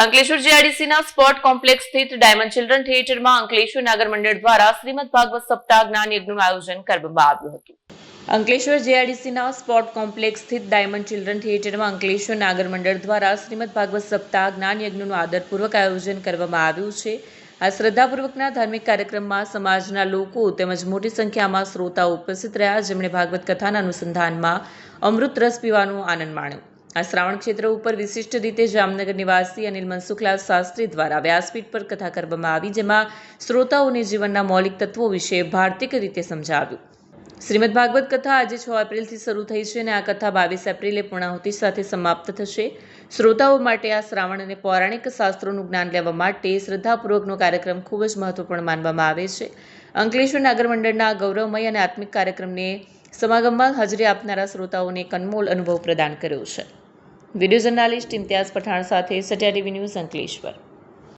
Ankleshwar જીઆઈડીસીના sport complex સ્થિત diamond children થિયેટરમાં અંકલેશ્વર નગર મંડળ દ્વારા શ્રીમદ ભાગવત સપ્તાહ જ્ઞાન યજ્ઞનું આયોજન કરવામાં આવ્યું હતું. અંકલેશ્વર જીઆઈડીસીના સ્પોર્ટ કોમ્પ્લેક્સ સ્થિત ડાયમંડ ચિલ્ડ્રન થિયેટરમાં અંકલેશ્વર નગર મંડળ દ્વારા શ્રીમદ ભાગવત સપ્તાહ જ્ઞાન યજ્ઞનું આદરપૂર્વક આયોજન કરવામાં આવ્યું છે. આ શ્રદ્ધાપૂર્વકના ધાર્મિક કાર્યક્રમમાં સમાજના લોકો તેમજ મોટી સંખ્યામાં શ્રોતાઓ ઉપસ્થિત રહ્યા, જેમણે ભાગવત કથાના અનુસંધાનમાં અમૃત રસ પીવાનો આનંદ માણ્યો. આ શ્રાવણ ક્ષેત્ર ઉપર વિશિષ્ટ રીતે જામનગર નિવાસી અનિલ મનસુખલાલ શાસ્ત્રી દ્વારા વ્યાસપીઠ પર કથા કરવામાં આવી, જેમાં શ્રોતાઓને જીવનના મૌલિક તત્વો વિશે ભારતીય રીતે સમજાવ્યું. શ્રીમદ ભાગવત કથા આજે 6 એપ્રિલથી શરૂ થઈ છે અને આ કથા 22 એપ્રિલે પૂર્ણાહુતિ સાથે સમાપ્ત થશે. શ્રોતાઓ માટે આ શ્રાવણ અને પૌરાણિક શાસ્ત્રોનું જ્ઞાન લેવા માટે શ્રદ્ધાપૂર્વકનો કાર્યક્રમ ખૂબ જ મહત્વપૂર્ણ માનવામાં આવે છે. અંકલેશ્વર નગર મંડળના ગૌરવમય અને આત્મિક કાર્યક્રમને સમાગમમાં હાજરી આપનારા શ્રોતાઓને એક અનમોલ અનુભવ પ્રદાન કર્યો છે. વિડીયો જર્નાલિસ્ટ ઇમ્તિયાઝ પઠાણ સાથે સત્યા ટીવી ન્યૂઝ અંકલેશ્વર.